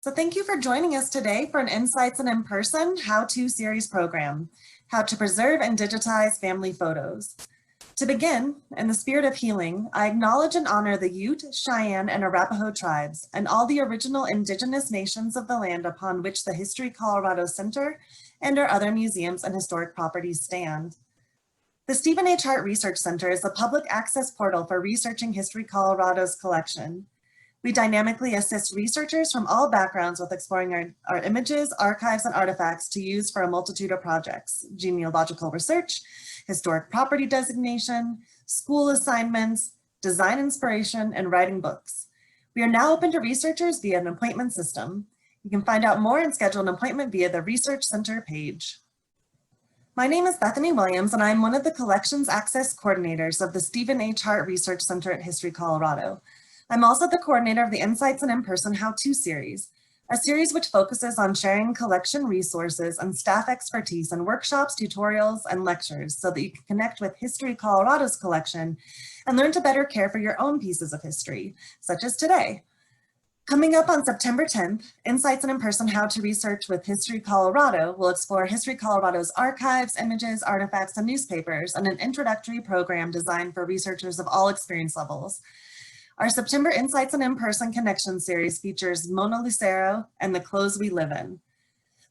So thank you for joining us today for an InSights and InPerson how-to series program, How to Preserve and Digitize Family Photos. To begin, in the spirit of healing, I acknowledge and honor the Ute, Cheyenne, and Arapaho tribes, and all the original indigenous nations of the land upon which the History Colorado Center and our other museums and historic properties stand. The Stephen H. Hart Research Center is a public access portal for researching History Colorado's collection. We dynamically assist researchers from all backgrounds with exploring our images, archives, and artifacts to use for a multitude of projects: genealogical research, historic property designation, school assignments, design inspiration, and writing books. We are now open to researchers via an appointment system. You can find out more and schedule an appointment via the Research Center page. My name is Bethany Williams, and I am one of the Collections Access Coordinators of the Stephen H. Hart Research Center at History Colorado. I'm also the coordinator of the InSights and InPerson How-To series, a series which focuses on sharing collection resources and staff expertise in workshops, tutorials, and lectures so that you can connect with History Colorado's collection and learn to better care for your own pieces of history, such as today. Coming up on September 10th, InSights and InPerson How to Research with History Colorado will explore History Colorado's archives, images, artifacts, and newspapers in an introductory program designed for researchers of all experience levels. Our September InSights and InPerson Connection series features Mona Lucero and the Clothes We Live In.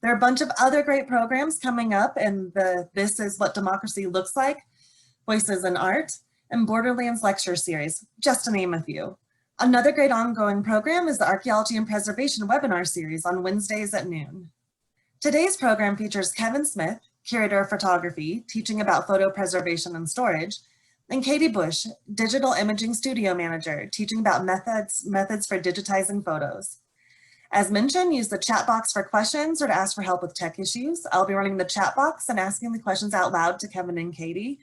There are a bunch of other great programs coming up in the This Is What Democracy Looks Like, Voices in Art, and Borderlands lecture series, just to name a few. Another great ongoing program is the Archaeology and Preservation webinar series on Wednesdays at noon. Today's program features Kevin Smith, Curator of Photography, teaching about photo preservation and storage, and Katie Bush, Digital Imaging Studio Manager, teaching about methods for digitizing photos. As mentioned, use the chat box for questions or to ask for help with tech issues. I'll be running the chat box and asking the questions out loud to Kevin and Katie.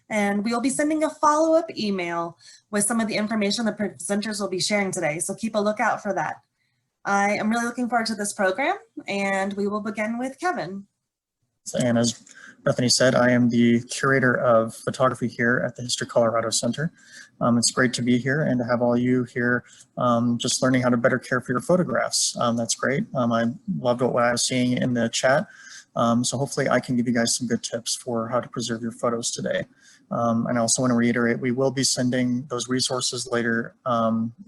And we'll be sending a follow-up email with some of the information the presenters will be sharing today, so keep a lookout for that. I am really looking forward to this program, and we will begin with Kevin. And as Bethany said, I am the Curator of Photography here at the History Colorado Center. It's great to be here and to have all you here just learning how to better care for your photographs. That's great. I loved what I was seeing in the chat. So hopefully I can give you guys some good tips for how to preserve your photos today. And I also want to reiterate, we will be sending those resources later,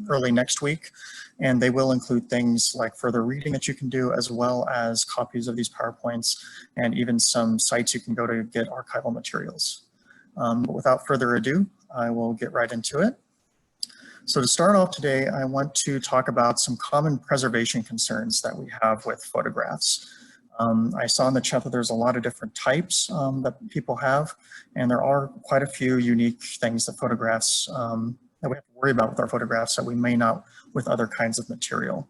early next week, and they will include things like further reading that you can do, as well as copies of these PowerPoints and even some sites you can go to get archival materials. But without further ado, I will get right into it. So to start off today, I want to talk about some common preservation concerns that we have with photographs. I saw in the chat that there's a lot of different types that people have, and there are quite a few unique things that photographs, that we have to worry about with our photographs that we may not with other kinds of material.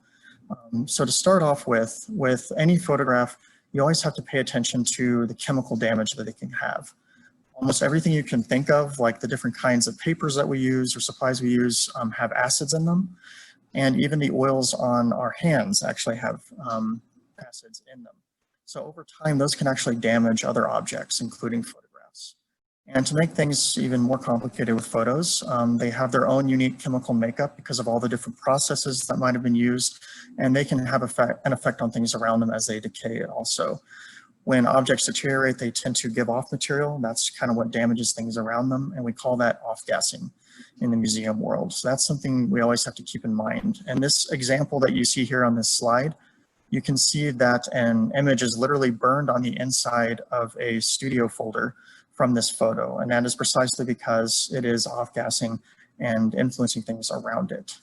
So to start off with any photograph, you always have to pay attention to the chemical damage that it can have. Almost everything you can think of, like the different kinds of papers that we use or supplies we use, have acids in them. And even the oils on our hands actually have acids in them. So over time, those can actually damage other objects, including photographs. And to make things even more complicated with photos, they have their own unique chemical makeup because of all the different processes that might have been used, and they can have an effect on things around them as they decay also. When objects deteriorate, they tend to give off material. That's kind of what damages things around them, and we call that off-gassing in the museum world. So that's something we always have to keep in mind. And this example that you see here on this slide, you can see that an image is literally burned on the inside of a studio folder from this photo. And that is precisely because it is off-gassing and influencing things around it.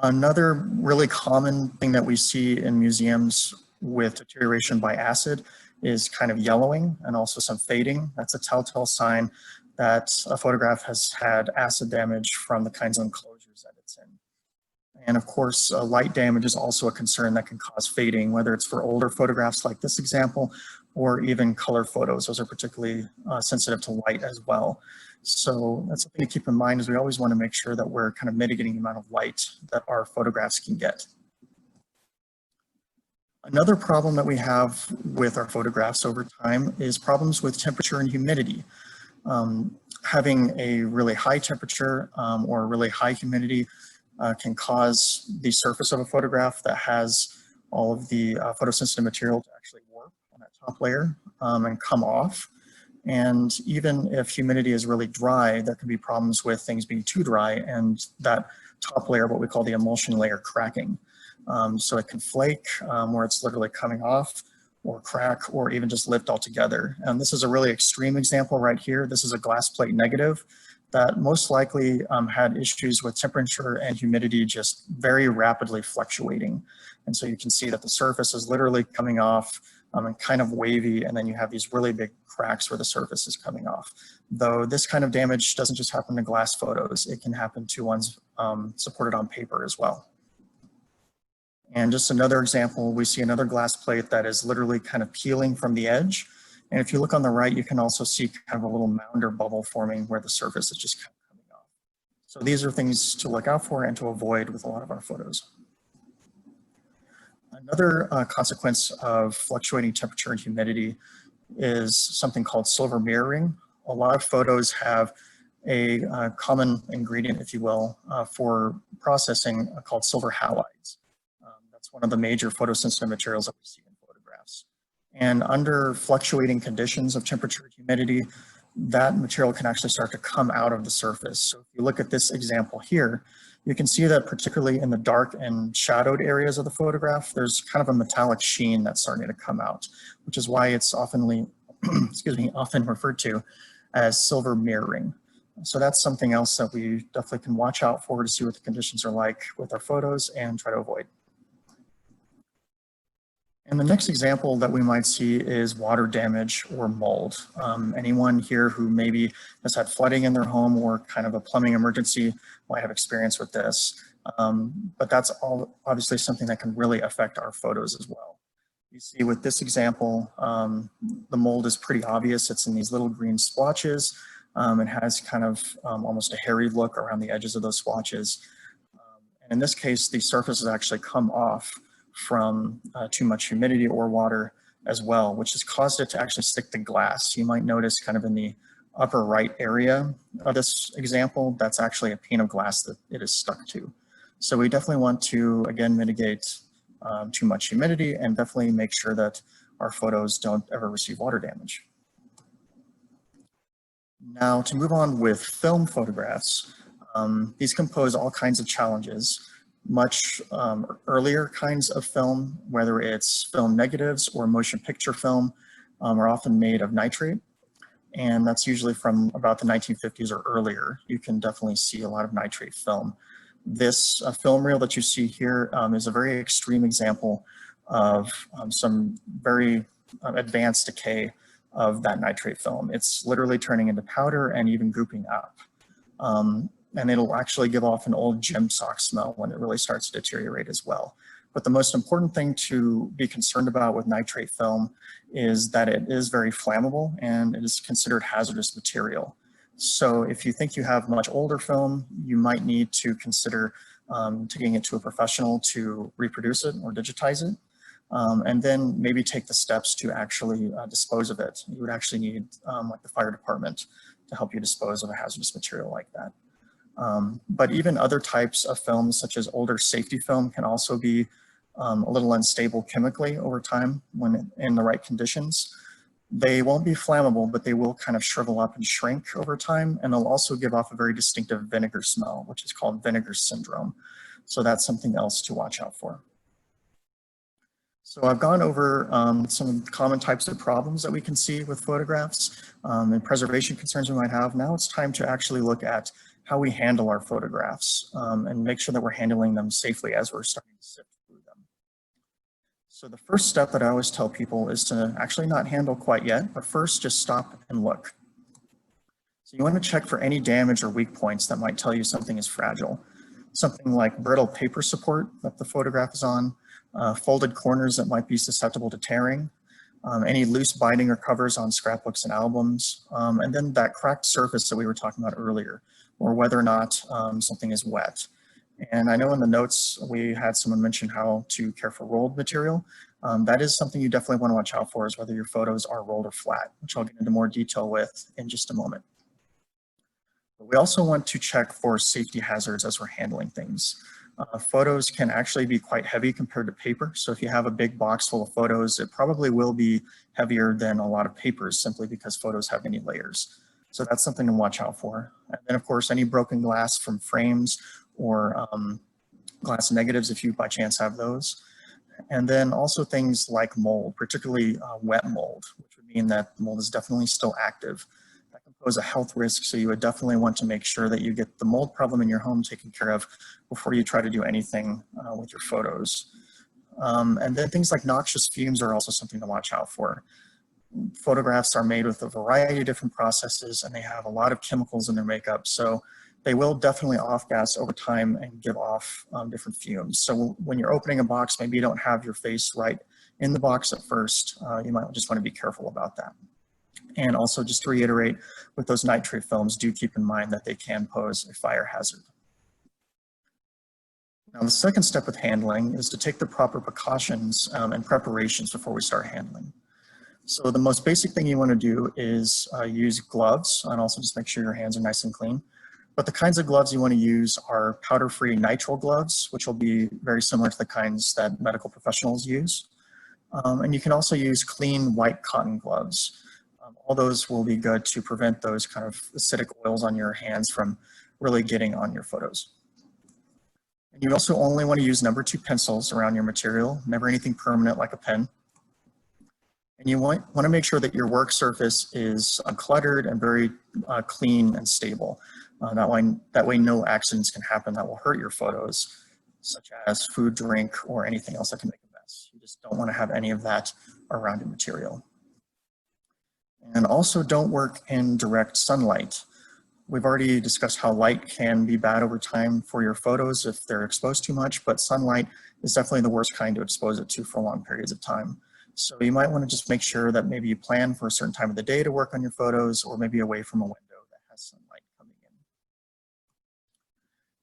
Another really common thing that we see in museums with deterioration by acid is kind of yellowing and also some fading. That's a telltale sign that a photograph has had acid damage from the kinds of enclosures that it's in. And of course, light damage is also a concern that can cause fading, whether it's for older photographs like this example, or even color photos. Those are particularly sensitive to light as well. So that's something to keep in mind, is we always want to make sure that we're kind of mitigating the amount of light that our photographs can get. Another problem that we have with our photographs over time is problems with temperature and humidity. Having a really high temperature or really high humidity can cause the surface of a photograph that has all of the photosensitive material to actually warp on that top layer and come off. And even if humidity is really dry, there can be problems with things being too dry and that top layer, what we call the emulsion layer, cracking. So it can flake where it's literally coming off, or crack, or even just lift altogether. And this is a really extreme example right here. This is a glass plate negative that most likely had issues with temperature and humidity just very rapidly fluctuating. And so you can see that the surface is literally coming off and kind of wavy, and then you have these really big cracks where the surface is coming off. Though this kind of damage doesn't just happen to glass photos, it can happen to ones supported on paper as well. And just another example, we see another glass plate that is literally kind of peeling from the edge. And if you look on the right, you can also see kind of a little mound or bubble forming where the surface is just kind of coming off. So these are things to look out for and to avoid with a lot of our photos. Another consequence of fluctuating temperature and humidity is something called silver mirroring. A lot of photos have a common ingredient, if you will, for processing called silver halides. That's one of the major photosensitive materials that we see in photographs. And under fluctuating conditions of temperature and humidity, that material can actually start to come out of the surface. So if you look at this example here, you can see that particularly in the dark and shadowed areas of the photograph, there's kind of a metallic sheen that's starting to come out, which is why it's often referred to as silver mirroring. So that's something else that we definitely can watch out for to see what the conditions are like with our photos and try to avoid. And the next example that we might see is water damage or mold. Anyone here who maybe has had flooding in their home or kind of a plumbing emergency might have experience with this. But that's all obviously something that can really affect our photos as well. You see with this example, the mold is pretty obvious. It's in these little green splotches. It has kind of almost a hairy look around the edges of those splotches. And in this case, the surface has actually come off from too much humidity or water as well, which has caused it to actually stick to glass. You might notice kind of in the upper right area of this example, that's actually a pane of glass that it is stuck to. So we definitely want to, again, mitigate too much humidity and definitely make sure that our photos don't ever receive water damage. Now to move on with film photographs, these can pose all kinds of challenges. Much earlier kinds of film, whether it's film negatives or motion picture film, are often made of nitrate. And that's usually from about the 1950s or earlier. You can definitely see a lot of nitrate film. This film reel that you see here is a very extreme example of some very advanced decay of that nitrate film. It's literally turning into powder and even gooping up. And it'll actually give off an old gym sock smell when it really starts to deteriorate as well. But the most important thing to be concerned about with nitrate film is that it is very flammable and it is considered hazardous material. So if you think you have much older film, you might need to consider taking it to a professional to reproduce it or digitize it. And then maybe take the steps to actually dispose of it. You would actually need like the fire department to help you dispose of a hazardous material like that. But even other types of films, such as older safety film, can also be a little unstable chemically over time when in the right conditions. They won't be flammable, but they will kind of shrivel up and shrink over time, and they'll also give off a very distinctive vinegar smell, which is called vinegar syndrome. So that's something else to watch out for. So I've gone over some common types of problems that we can see with photographs and preservation concerns we might have. Now it's time to actually look at how we handle our photographs and make sure that we're handling them safely as we're starting to sift through them. So the first step that I always tell people is to actually not handle quite yet, but first just stop and look. So you want to check for any damage or weak points that might tell you something is fragile. Something like brittle paper support that the photograph is on, folded corners that might be susceptible to tearing, any loose binding or covers on scrapbooks and albums, and then that cracked surface that we were talking about earlier, or whether or not something is wet. And I know in the notes we had someone mention how to care for rolled material. That is something you definitely want to watch out for, is whether your photos are rolled or flat, which I'll get into more detail with in just a moment. But We also want to check for safety hazards as we're handling things. Photos can actually be quite heavy compared to paper. So if you have a big box full of photos, it probably will be heavier than a lot of papers simply because photos have many layers. So that's something to watch out for. And then of course, any broken glass from frames or glass negatives if you by chance have those. And then also things like mold, particularly wet mold, which would mean that the mold is definitely still active. That can pose a health risk, so you would definitely want to make sure that you get the mold problem in your home taken care of before you try to do anything with your photos. And then things like noxious fumes are also something to watch out for. Photographs are made with a variety of different processes, and they have a lot of chemicals in their makeup, so they will definitely off-gas over time and give off different fumes. So when you're opening a box, maybe you don't have your face right in the box at first. You might just want to be careful about that. And also just to reiterate, with those nitrate films, do keep in mind that they can pose a fire hazard. Now, the second step with handling is to take the proper precautions and preparations before we start handling. So the most basic thing you want to do is use gloves, and also just make sure your hands are nice and clean. But the kinds of gloves you want to use are powder-free nitrile gloves, which will be very similar to the kinds that medical professionals use. And you can also use clean white cotton gloves. All those will be good to prevent those kind of acidic oils on your hands from really getting on your photos. And you also only want to use number 2 pencils around your material, never anything permanent like a pen. And you want to make sure that your work surface is uncluttered and very clean and stable. That way no accidents can happen that will hurt your photos, such as food, drink, or anything else that can make a mess. You just don't want to have any of that around your material. And also don't work in direct sunlight. We've already discussed how light can be bad over time for your photos if they're exposed too much, but sunlight is definitely the worst kind to expose it to for long periods of time. So you might want to just make sure that maybe you plan for a certain time of the day to work on your photos, or maybe away from a window that has sunlight coming in.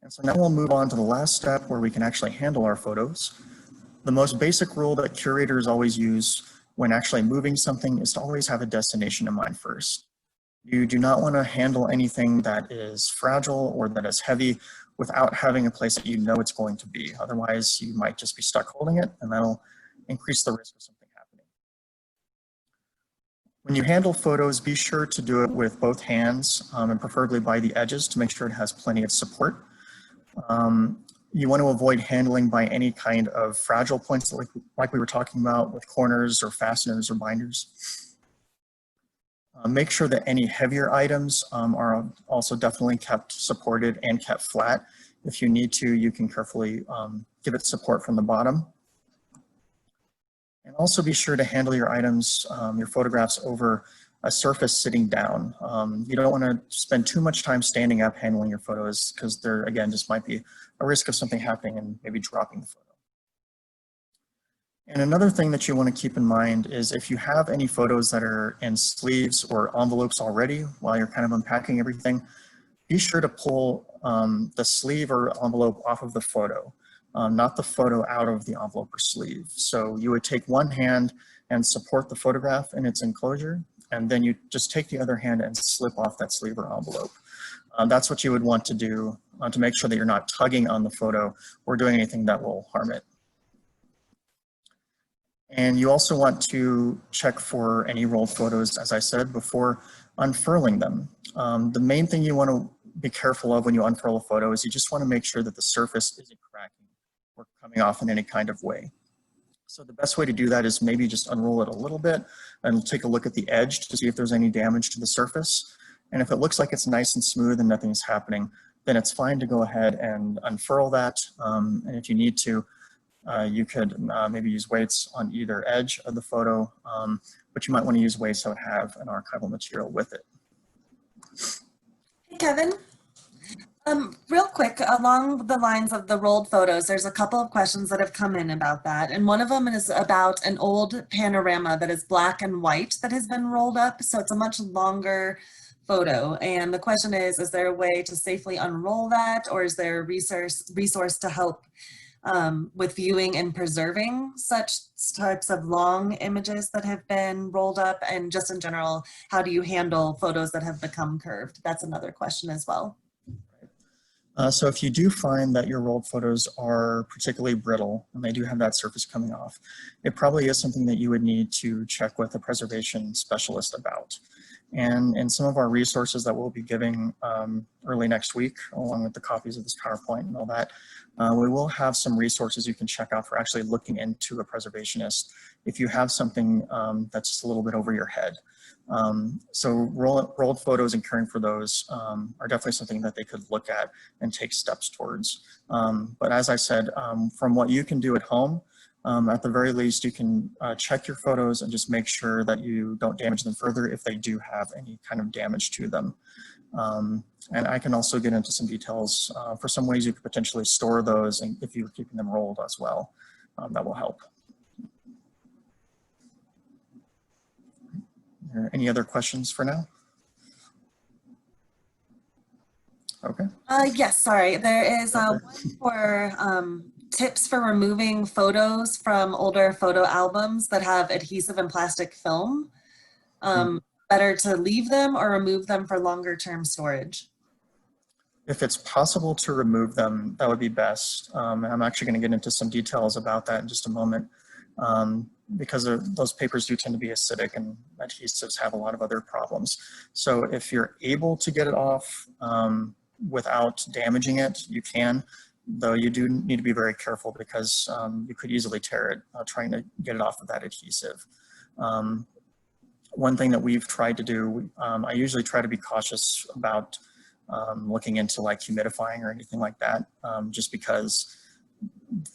And so now we'll move on to the last step where we can actually handle our photos. The most basic rule that curators always use when actually moving something is to always have a destination in mind first. You do not want to handle anything that is fragile or that is heavy without having a place that you know it's going to be. Otherwise, you might just be stuck holding it, and that'll increase the risk of something happening. When you handle photos, be sure to do it with both hands and preferably by the edges to make sure it has plenty of support. You want to avoid handling by any kind of fragile points like we were talking about with corners or fasteners or binders. Make sure that any heavier items are also definitely kept supported and kept flat. If you need to, you can carefully give it support from the bottom. And also be sure to handle your items, your photographs over a surface sitting down. You don't want to spend too much time standing up handling your photos because there, again, just might be a risk of something happening and maybe dropping the photo. And another thing that you want to keep in mind is if you have any photos that are in sleeves or envelopes already while you're kind of unpacking everything, be sure to pull the sleeve or envelope off of the photo, not the photo out of the envelope or sleeve. So you would take one hand and support the photograph in its enclosure, and then you just take the other hand and slip off that sleeve or envelope. That's what you would want to do to make sure that you're not tugging on the photo or doing anything that will harm it. And you also want to check for any rolled photos, as I said, before unfurling them. The main thing you want to be careful of when you unfurl a photo is you just want to make sure that the surface isn't cracking or coming off in any kind of way. So the best way to do that is maybe just unroll it a little bit and take a look at the edge to see if there's any damage to the surface. And if it looks like it's nice and smooth and nothing's happening, then it's fine to go ahead and unfurl that. And if you need to, you could maybe use weights on either edge of the photo, but you might want to use weights that would have an archival material with it. Hey, Kevin. Real quick, along the lines of the rolled photos, there's a couple of questions that have come in about that. And one of them is about an old panorama that is black and white that has been rolled up. So it's a much longer photo. And the question is there a way to safely unroll that, or is there a resource to help with viewing and preserving such types of long images that have been rolled up, and just in general, how do you handle photos that have become curved? That's another question as well. So if you do find that your rolled photos are particularly brittle and they do have that surface coming off, it probably is something that you would need to check with a preservation specialist about. And in some of our resources that we'll be giving early next week, along with the copies of this PowerPoint and all that, we will have some resources you can check out for actually looking into a preservationist if you have something that's just a little bit over your head. So rolled photos and caring for those are definitely something that they could look at and take steps towards. But as I said, from what you can do at home, at the very least, you can check your photos and just make sure that you don't damage them further if they do have any kind of damage to them. And I can also get into some details for some ways you could potentially store those, and if you're keeping them rolled as well, that will help. Are there any other questions for now? Okay. Yes, sorry. There is one for tips for removing photos from older photo albums that have adhesive and plastic film. Better to leave them or remove them for longer term storage? If it's possible to remove them, that would be best. I'm actually going to get into some details about that in just a moment. Because those papers do tend to be acidic and adhesives have a lot of other problems. So if you're able to get it off without damaging it, you can, though you do need to be very careful because you could easily tear it trying to get it off of that adhesive. One thing that we've tried to do, I usually try to be cautious about looking into like humidifying or anything like that, just because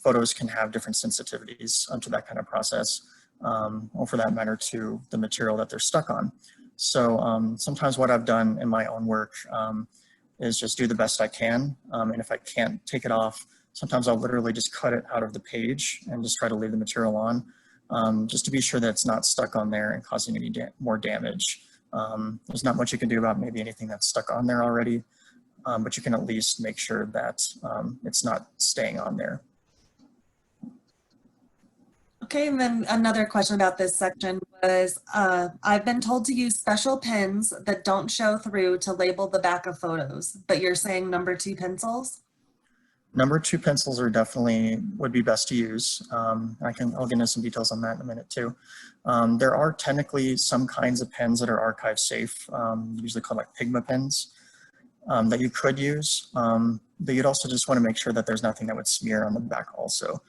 photos can have different sensitivities to that kind of process, or for that matter to the material that they're stuck on. So sometimes what I've done in my own work is just do the best I can, and if I can't take it off, sometimes I'll literally just cut it out of the page and just try to leave the material on, just to be sure that it's not stuck on there and causing any more damage. There's not much you can do about maybe anything that's stuck on there already, but you can at least make sure that it's not staying on there. Okay, and then another question about this section was, I've been told to use special pens that don't show through to label the back of photos, but you're saying number 2 pencils? Number 2 pencils are definitely would be best to use. I'll get into some details on that in a minute too. There are technically some kinds of pens that are archive safe, usually called like Pigma pens, that you could use, but you'd also just want to make sure that there's nothing that would smear on the back also.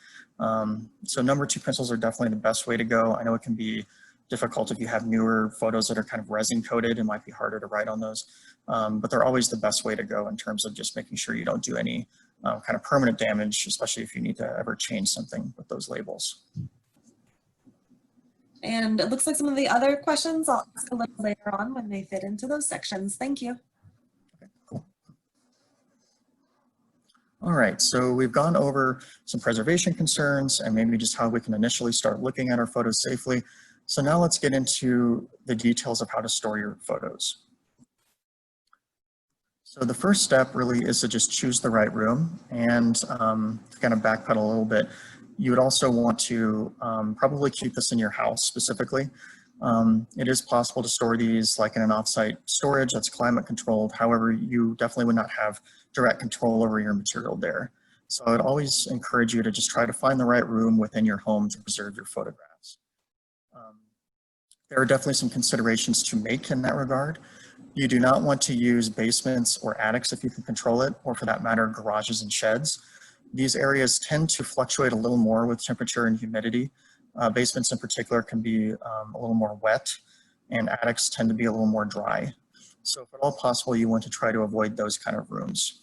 So number 2 pencils are definitely the best way to go. I know it can be difficult if you have newer photos that are kind of resin coated. It might be harder to write on those, but they're always the best way to go in terms of just making sure you don't do any kind of permanent damage, especially if you need to ever change something with those labels. And it looks like some of the other questions I'll ask a little later on when they fit into those sections. Thank you. Okay, cool. All right, so we've gone over some preservation concerns and maybe just how we can initially start looking at our photos safely. So now let's get into the details of how to store your photos. So the first step really is to just choose the right room, and to kind of backpedal a little bit, you would also want to probably keep this in your house specifically. It is possible to store these like in an offsite storage that's climate controlled. However, you definitely would not have direct control over your material there. So I would always encourage you to just try to find the right room within your home to preserve your photographs. There are definitely some considerations to make in that regard. You do not want to use basements or attics if you can control it, or for that matter, garages and sheds. These areas tend to fluctuate a little more with temperature and humidity. Basements in particular can be a little more wet, and attics tend to be a little more dry. So if at all possible, you want to try to avoid those kind of rooms.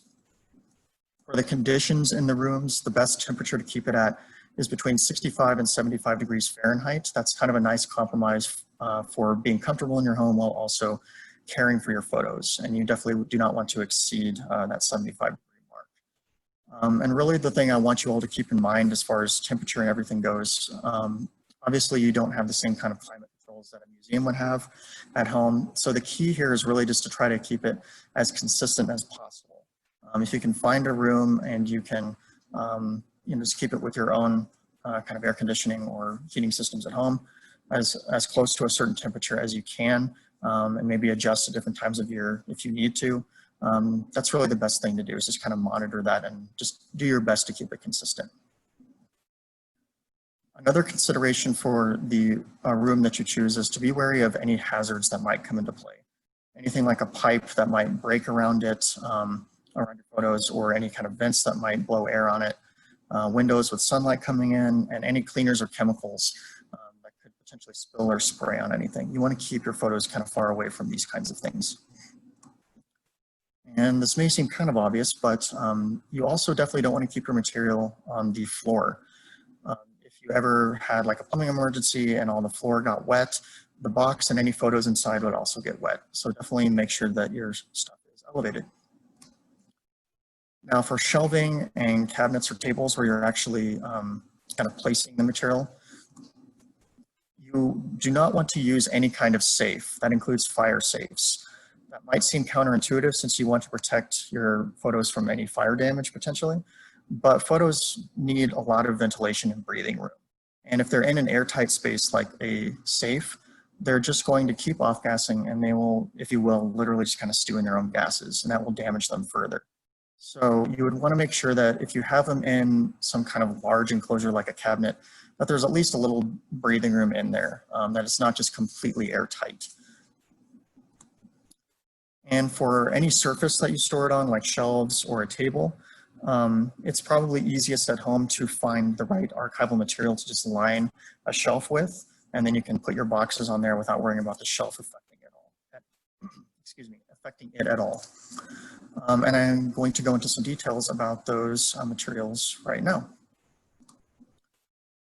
For the conditions in the rooms, the best temperature to keep it at is between 65 and 75 degrees Fahrenheit. That's kind of a nice compromise for being comfortable in your home while also caring for your photos. And you definitely do not want to exceed that 75 degree mark. And really the thing I want you all to keep in mind as far as temperature and everything goes, obviously you don't have the same kind of climate controls that a museum would have at home. So the key here is really just to try to keep it as consistent as possible. If you can find a room and you can just keep it with your own kind of air conditioning or heating systems at home as close to a certain temperature as you can, and maybe adjust at different times of year if you need to. That's really the best thing to do, is just kind of monitor that and just do your best to keep it consistent. Another consideration for the room that you choose is to be wary of any hazards that might come into play. Anything like a pipe that might break around it, around your photos, or any kind of vents that might blow air on it, windows with sunlight coming in, and any cleaners or chemicals that could potentially spill or spray on anything. You want to keep your photos kind of far away from these kinds of things. And this may seem kind of obvious, but you also definitely don't want to keep your material on the floor. If you ever had like a plumbing emergency and all the floor got wet, the box and any photos inside would also get wet. So definitely make sure that your stuff is elevated. Now for shelving and cabinets or tables where you're actually kind of placing the material, you do not want to use any kind of safe. That includes fire safes. That might seem counterintuitive since you want to protect your photos from any fire damage potentially, but photos need a lot of ventilation and breathing room. And if they're in an airtight space like a safe, they're just going to keep off-gassing, and they will, if you will, literally just kind of stew in their own gases, and that will damage them further. So you would want to make sure that if you have them in some kind of large enclosure like a cabinet, that there's at least a little breathing room in there, that it's not just completely airtight. And for any surface that you store it on, like shelves or a table, it's probably easiest at home to find the right archival material to just line a shelf with, and then you can put your boxes on there without worrying about the shelf affecting it at all. And I'm going to go into some details about those materials right now.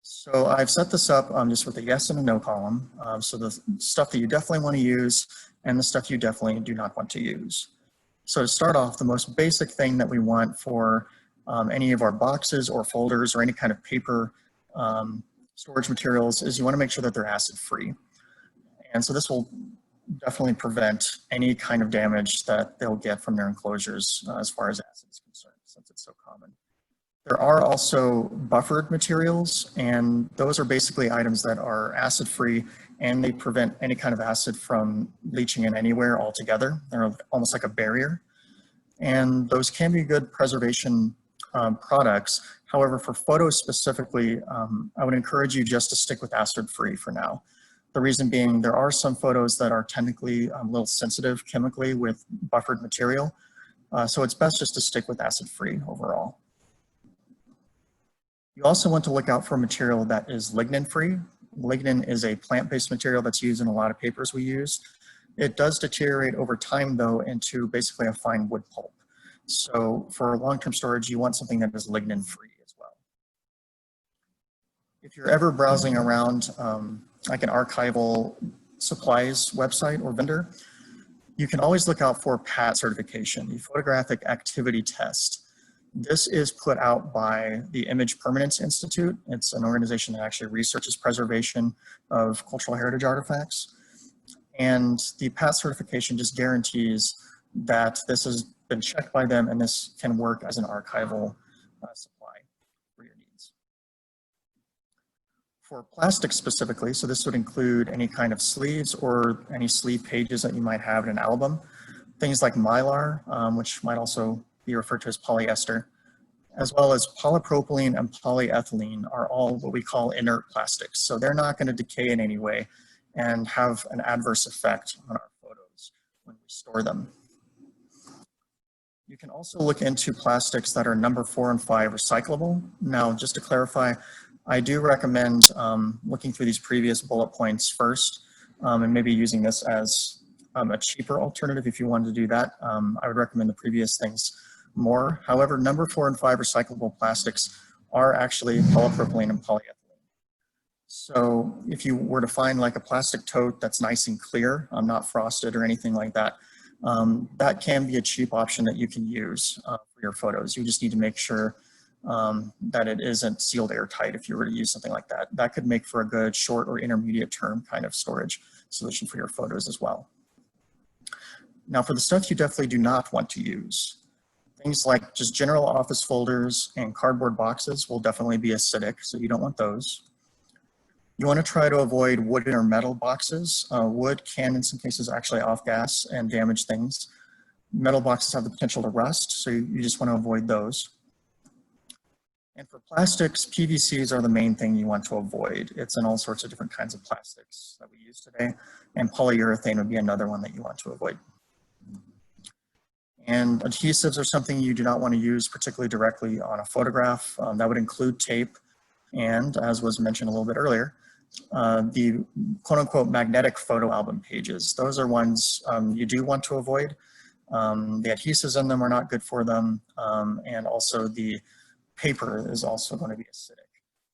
So I've set this up just with a yes and a no column. So the stuff that you definitely want to use and the stuff you definitely do not want to use. So to start off, the most basic thing that we want for any of our boxes or folders or any kind of paper storage materials is you want to make sure that they're acid-free. And so this will definitely prevent any kind of damage that they'll get from their enclosures as far as acid is concerned, since it's so common. There are also buffered materials, and those are basically items that are acid-free, and they prevent any kind of acid from leaching in anywhere altogether. They're almost like a barrier. And those can be good preservation products. However, for photos specifically, I would encourage you just to stick with acid-free for now. The reason being, there are some photos that are technically a little sensitive chemically with buffered material. So it's best just to stick with acid-free overall. You also want to look out for material that is lignin-free. Lignin is a plant-based material that's used in a lot of papers we use. It does deteriorate over time, though, into basically a fine wood pulp. So for long-term storage, you want something that is lignin-free as well. If you're ever browsing around like an archival supplies website or vendor, you can always look out for PAT certification, the Photographic Activity Test. This is put out by the Image Permanence Institute. It's an organization that actually researches preservation of cultural heritage artifacts. And the PAT certification just guarantees that this has been checked by them and this can work as an archival supply for your needs. For plastic specifically, so this would include any kind of sleeves or any sleeve pages that you might have in an album, things like mylar, which might also be referred to as polyester, as well as polypropylene and polyethylene are all what we call inert plastics. So they're not going to decay in any way and have an adverse effect on our photos when we store them. You can also look into plastics that are number 4 and 5 recyclable. Now, just to clarify, I do recommend looking through these previous bullet points first and maybe using this as a cheaper alternative if you wanted to do that. I would recommend the previous things more. However, number 4 and 5 recyclable plastics are actually polypropylene and polyethylene. So if you were to find like a plastic tote that's nice and clear, not frosted or anything like that, that can be a cheap option that you can use for your photos. You just need to make sure that it isn't sealed airtight if you were to use something like that. That could make for a good short or intermediate term kind of storage solution for your photos as well. Now for the stuff you definitely do not want to use, Things like just general office folders and cardboard boxes will definitely be acidic, so you don't want those. You want to try to avoid wooden or metal boxes. Wood can, in some cases, actually off-gas and damage things. Metal boxes have the potential to rust, so you just want to avoid those. And for plastics, PVCs are the main thing you want to avoid. It's in all sorts of different kinds of plastics that we use today, and polyurethane would be another one that you want to avoid. And adhesives are something you do not want to use particularly directly on a photograph. That would include tape, and as was mentioned a little bit earlier, the quote-unquote magnetic photo album pages. Those are ones you do want to avoid. The adhesives in them are not good for them, and also the paper is also going to be acidic.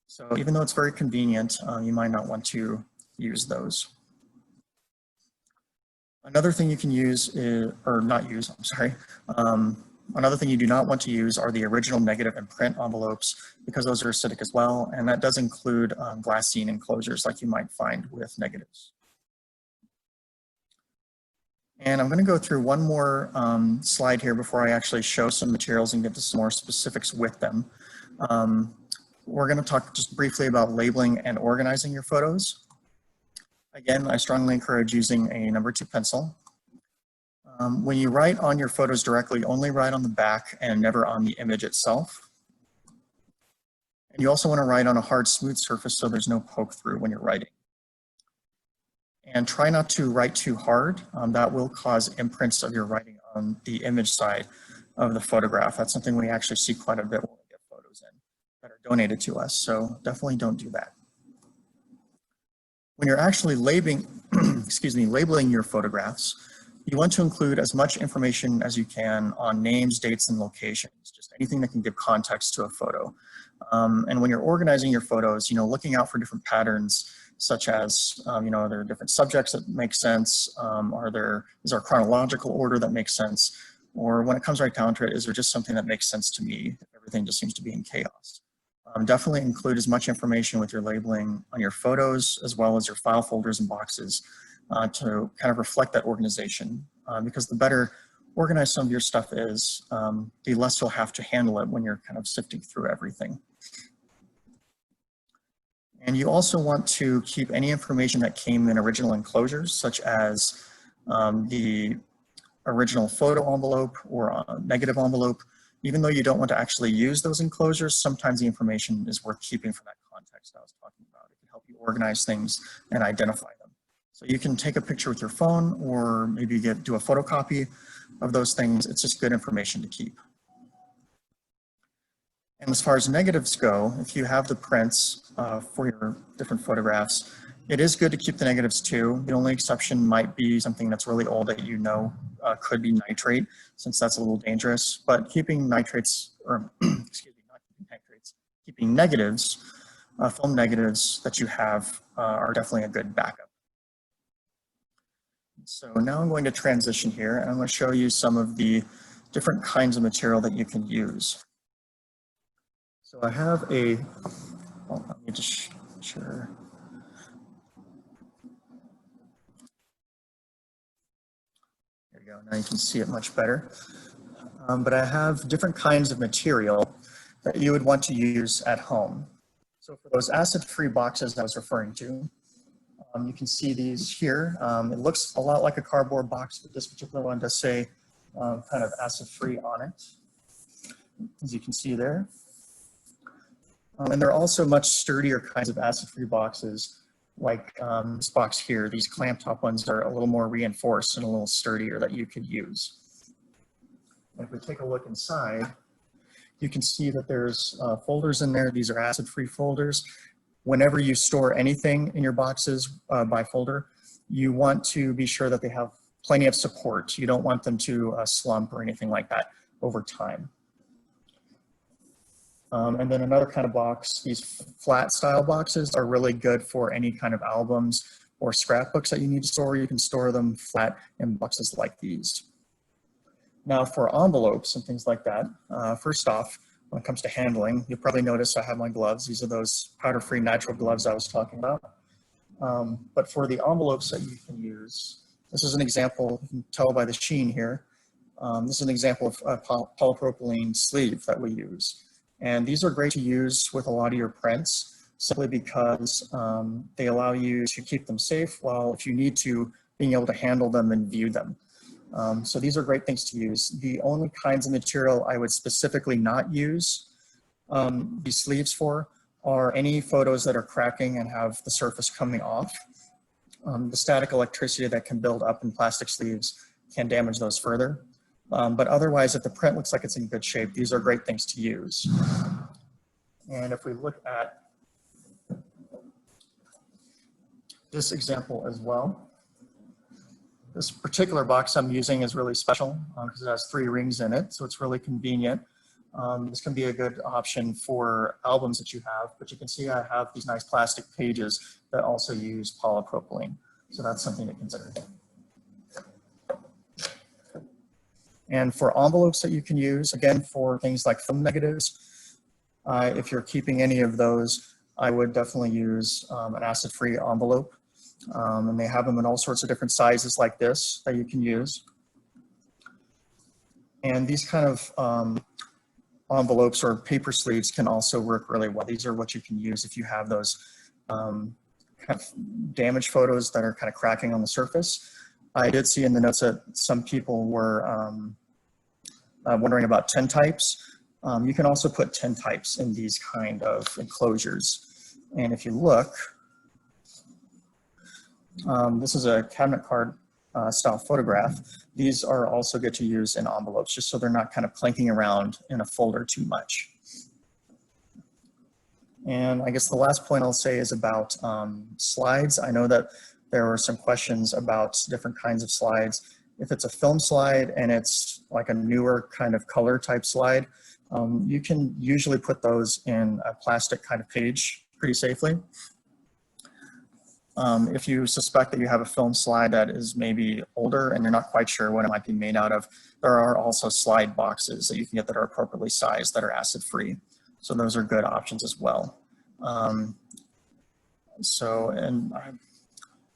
So even though it's very convenient, you might not want to use those. Another thing you can use is, or not use, I'm sorry. Another thing you do not want to use are the original negative and print envelopes, because those are acidic as well, and that does include glassine enclosures like you might find with negatives. And I'm going to go through one more slide here before I actually show some materials and get to some more specifics with them. We're going to talk just briefly about labeling and organizing your photos. Again, I strongly encourage using a number 2 pencil. When you write on your photos directly, only write on the back and never on the image itself. And you also want to write on a hard, smooth surface so there's no poke through when you're writing. And try not to write too hard. That will cause imprints of your writing on the image side of the photograph. That's something we actually see quite a bit when we get photos in that are donated to us, so definitely don't do that. When you're actually labeling your photographs, you want to include as much information as you can on names, dates, and locations, just anything that can give context to a photo. And when you're organizing your photos, looking out for different patterns, such as, are there different subjects that make sense? Is there a chronological order that makes sense? Or when it comes right down to it, is there just something that makes sense to me? Everything just seems to be in chaos. Definitely include as much information with your labeling on your photos, as well as your file folders and boxes to kind of reflect that organization. Because the better organized some of your stuff is, the less you'll have to handle it when you're kind of sifting through everything. And you also want to keep any information that came in original enclosures, such as the original photo envelope or a negative envelope. Even though you don't want to actually use those enclosures, sometimes the information is worth keeping for that context I was talking about. It can help you organize things and identify them. So you can take a picture with your phone, or maybe do a photocopy of those things. It's just good information to keep. And as far as negatives go, if you have the prints for your different photographs, it is good to keep the negatives too. The only exception might be something that's really old that could be nitrate, since that's a little dangerous. But keeping nitrates, or excuse me, not keeping nitrates, keeping negatives, film negatives that you have are definitely a good backup. So now I'm going to transition here, and I'm going to show you some of the different kinds of material that you can use. So I have let me just share. There you go, now you can see it much better. But I have different kinds of material that you would want to use at home. So for those acid-free boxes I was referring to, you can see these here. It looks a lot like a cardboard box, but this particular one does say kind of acid-free on it, as you can see there. And there are also much sturdier kinds of acid-free boxes, like this box here. These clamp top ones are a little more reinforced and a little sturdier that you could use. And if we take a look inside, you can see that there's folders in there. These are acid-free folders. Whenever you store anything in your boxes by folder, you want to be sure that they have plenty of support. You don't want them to slump or anything like that over time. And then another kind of box, these flat style boxes are really good for any kind of albums or scrapbooks that you need to store. You can store them flat in boxes like these. Now for envelopes and things like that, first off, when it comes to handling, you'll probably notice I have my gloves. These are those powder-free natural gloves I was talking about. But for the envelopes that you can use, this is an example, you can tell by the sheen here. This is an example of a polypropylene sleeve that we use. And these are great to use with a lot of your prints, simply because they allow you to keep them safe while, if you need to, being able to handle them and view them. So these are great things to use. The only kinds of material I would specifically not use these sleeves for are any photos that are cracking and have the surface coming off. The static electricity that can build up in plastic sleeves can damage those further. But otherwise, if the print looks like it's in good shape, these are great things to use. And if we look at this example as well, this particular box I'm using is really special because it has 3 rings in it, so it's really convenient. This can be a good option for albums that you have, but you can see I have these nice plastic pages that also use polypropylene, so that's something to consider. And for envelopes that you can use, again, for things like film negatives, if you're keeping any of those, I would definitely use an acid-free envelope. And they have them in all sorts of different sizes like this that you can use. And these kind of envelopes or paper sleeves can also work really well. These are what you can use if you have those kind of damaged photos that are kind of cracking on the surface. I did see in the notes that some people were wondering about tintypes. You can also put tintypes in these kind of enclosures. And if you look, this is a cabinet card style photograph. These are also good to use in envelopes, just so they're not kind of clanking around in a folder too much. And I guess the last point I'll say is about slides. I know that there were some questions about different kinds of slides. If it's a film slide and it's like a newer kind of color type slide, you can usually put those in a plastic kind of page pretty safely. If you suspect that you have a film slide that is maybe older and you're not quite sure what it might be made out of, there are also slide boxes that you can get that are appropriately sized that are acid free. So those are good options as well. And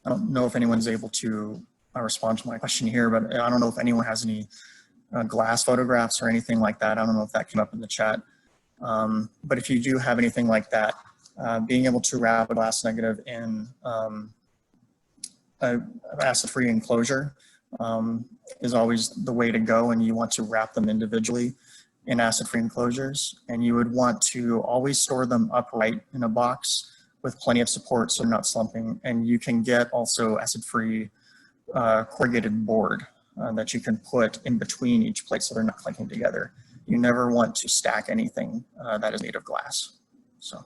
I don't know if anyone's able to respond to my question here, but I don't know if anyone has any glass photographs or anything like that. I don't know if that came up in the chat. But if you do have anything like that, being able to wrap a glass negative in an acid-free enclosure is always the way to go, and you want to wrap them individually in acid-free enclosures. And you would want to always store them upright in a box with plenty of support so they're not slumping. And you can get also acid-free corrugated board that you can put in between each plate so they're not clinking together. You never want to stack anything that is made of glass. So.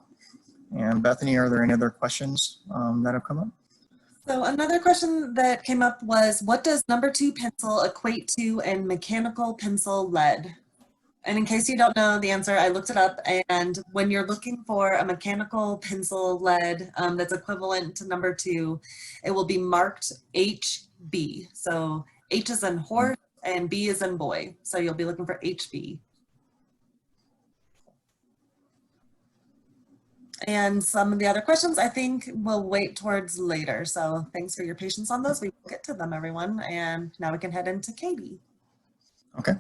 And Bethany, are there any other questions that have come up? So another question that came up was, what does #2 pencil equate to in mechanical pencil lead? And in case you don't know the answer, I looked it up, and when you're looking for a mechanical pencil lead that's equivalent to #2, it will be marked HB. So H is in horse and B is in boy. So you'll be looking for HB. And some of the other questions I think we'll wait towards later. So thanks for your patience on those. We will get to them, everyone. And now we can head into Katie. Okay,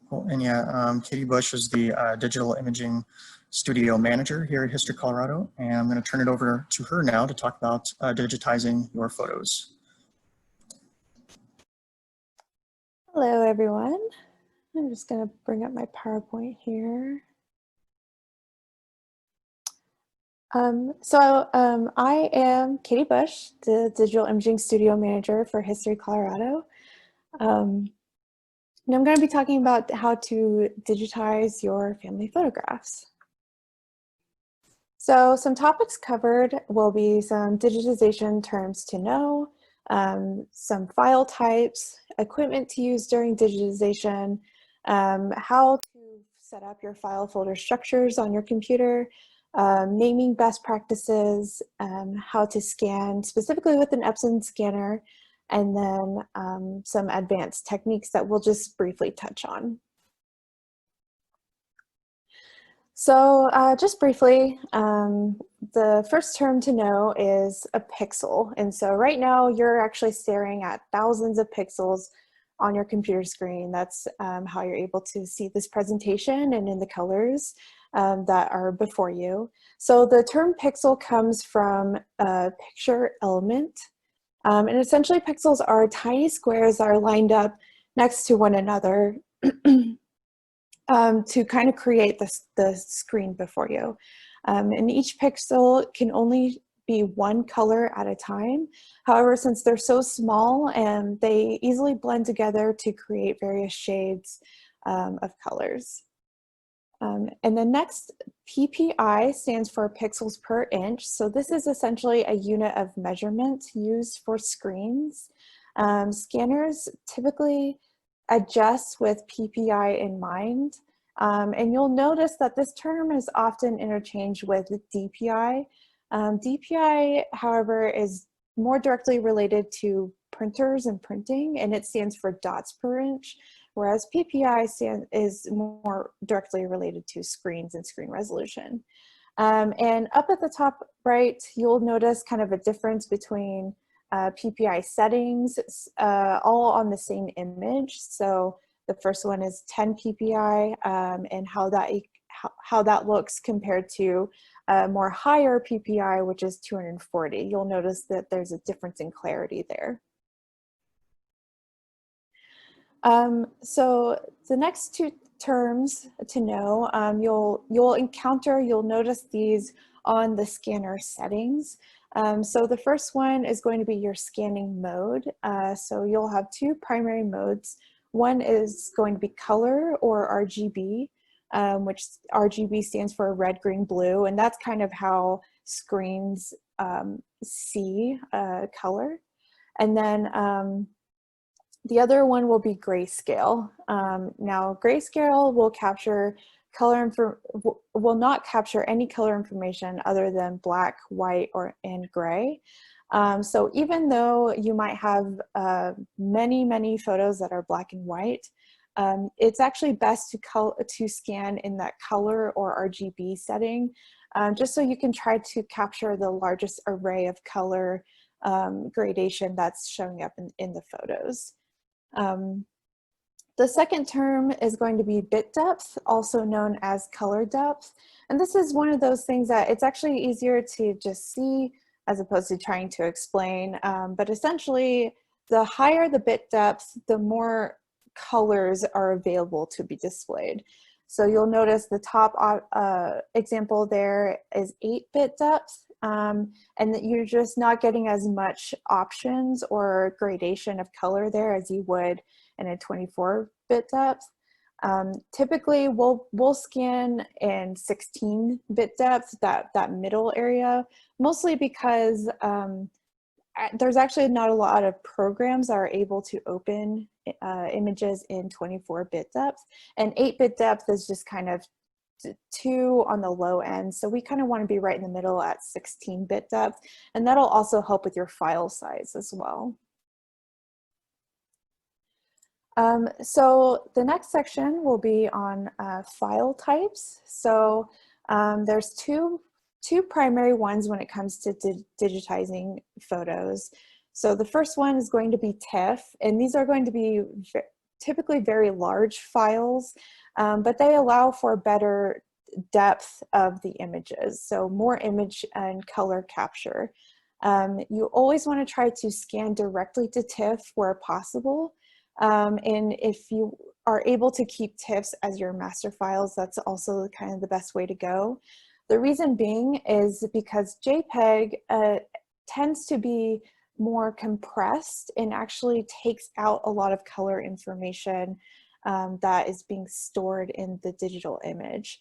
cool. And yeah, Katie Bush is the digital imaging studio manager here at History Colorado. And I'm going to turn it over to her now to talk about digitizing your photos. Hello, everyone. I'm just going to bring up my PowerPoint here. I am Katie Bush, the Digital Imaging Studio Manager for History Colorado. And I'm going to be talking about how to digitize your family photographs. So some topics covered will be some digitization terms to know, some file types, equipment to use during digitization, how to set up your file folder structures on your computer, naming best practices, how to scan specifically with an Epson scanner, and then some advanced techniques that we'll just briefly touch on. So just briefly, the first term to know is a pixel. And so right now you're actually staring at thousands of pixels on your computer screen. That's how you're able to see this presentation and in the colors that are before you. So the term pixel comes from a picture element. And essentially pixels are tiny squares that are lined up next to one another to kind of create the screen before you. And each pixel can only be one color at a time. However, since they're so small, they easily blend together to create various shades of colors. And then next, PPI stands for pixels per inch. So this is essentially a unit of measurement used for screens. Scanners typically adjust with PPI in mind. And you'll notice that this term is often interchanged with DPI. DPI, however, is more directly related to printers and printing, and it stands for dots per inch, whereas PPI is more directly related to screens and screen resolution. And up at the top right, you'll notice kind of a difference between PPI settings, all on the same image. So the first one is 10 PPI and how that looks compared to more higher PPI, which is 240. You'll notice that there's a difference in clarity there. So the next two terms to know, you'll notice these on the scanner settings. So the first one is going to be your scanning mode. So you'll have two primary modes. One is going to be color or RGB, which RGB stands for red, green, blue, and that's kind of how screens see color. And then the other one will be grayscale. Now, grayscale will not capture any color information other than black, white, and gray. So even though you might have many photos that are black and white, it's actually best to scan in that color or RGB setting, just so you can try to capture the largest array of color gradation that's showing up in the photos. The second term is going to be bit depth, also known as color depth. And this is one of those things that it's actually easier to just see as opposed to trying to explain. But essentially, the higher the bit depth, the more colors are available to be displayed. So you'll notice the top example there is 8-bit depth, and that you're just not getting as much options or gradation of color there as you would in a 24-bit depth. Typically, we'll scan in 16-bit depth, that middle area, mostly because there's actually not a lot of programs that are able to open images in 24-bit depth, and 8-bit depth is just kind of 2 on the low end. So we kind of want to be right in the middle at 16-bit depth, and that'll also help with your file size as well. So the next section will be on file types. So there's two primary ones when it comes to digitizing photos. So the first one is going to be TIFF, and these are going to be typically very large files, but they allow for better depth of the images, so more image and color capture. You always want to try to scan directly to TIFF where possible, and if you are able to keep TIFFs as your master files, that's also kind of the best way to go. The reason being is because JPEG tends to be more compressed and actually takes out a lot of color information that is being stored in the digital image.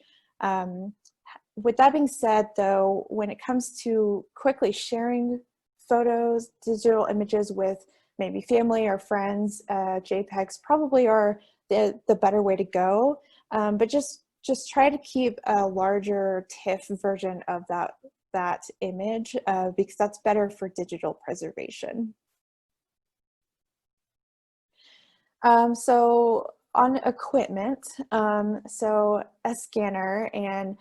With that being said, though, when it comes to quickly sharing photos, digital images with maybe family or friends, JPEGs probably are the better way to go. But just try to keep a larger TIFF version of that image because that's better for digital preservation. So on equipment, so a scanner, and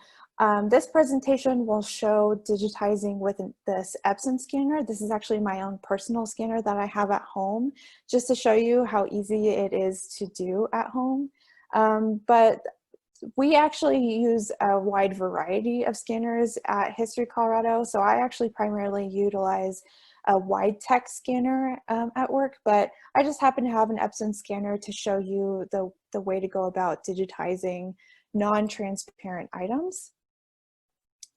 this presentation will show digitizing with this Epson scanner. This is actually my own personal scanner that I have at home, just to show you how easy it is to do at home. But we actually use a wide variety of scanners at History Colorado. So I actually primarily utilize a wide text scanner at work, but I just happen to have an Epson scanner to show you the way to go about digitizing non-transparent items.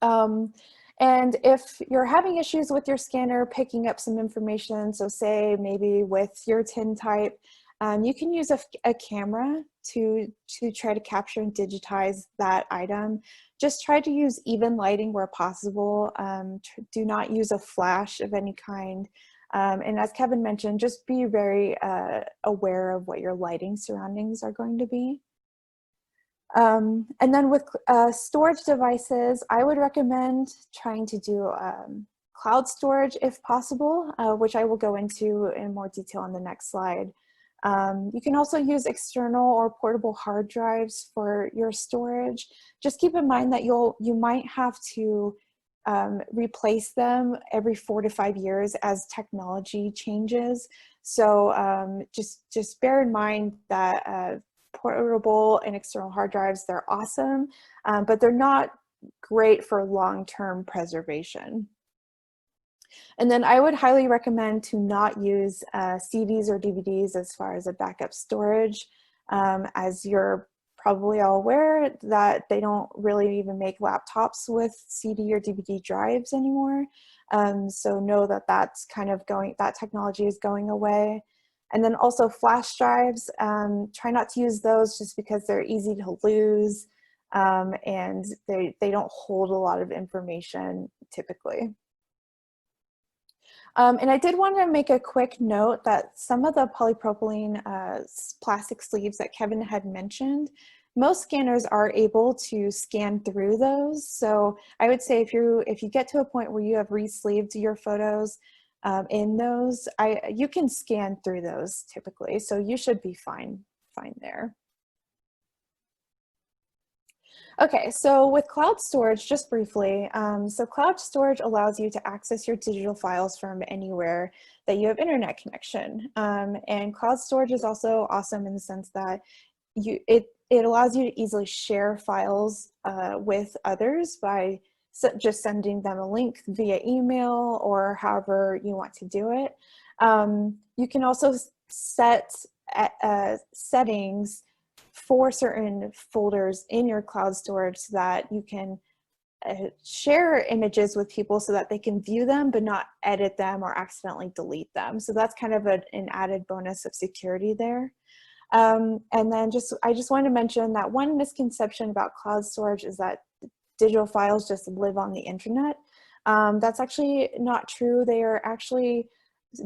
And if you're having issues with your scanner picking up some information, so say maybe with your tintype, you can use a camera to try to capture and digitize that item. Just try to use even lighting where possible. Do not use a flash of any kind. And as Kevin mentioned, just be very aware of what your lighting surroundings are going to be. And then with storage devices, I would recommend trying to do cloud storage if possible, which I will go into in more detail on the next slide. You can also use external or portable hard drives for your storage. Just keep in mind that you might have to replace them every 4 to 5 years as technology changes. So just bear in mind that portable and external hard drives, they're awesome, but they're not great for long-term preservation. And then I would highly recommend to not use CDs or DVDs as far as a backup storage. As you're probably all aware that they don't really even make laptops with CD or DVD drives anymore. So know that that's kind of that technology is going away. And then also flash drives, try not to use those just because they're easy to lose and they don't hold a lot of information typically. And I did want to make a quick note that some of the polypropylene plastic sleeves that Kevin had mentioned, most scanners are able to scan through those. So I would say if you get to a point where you have re-sleeved your photos in those, you can scan through those typically. So you should be fine there. Okay, so with cloud storage, just briefly, so cloud storage allows you to access your digital files from anywhere that you have internet connection. And cloud storage is also awesome in the sense that it allows you to easily share files with others by just sending them a link via email or however you want to do it. You can also set settings for certain folders in your cloud storage so that you can share images with people so that they can view them but not edit them or accidentally delete them. So that's kind of an added bonus of security there. And then I just wanted to mention that one misconception about cloud storage is that digital files just live on the internet. That's actually not true. They are actually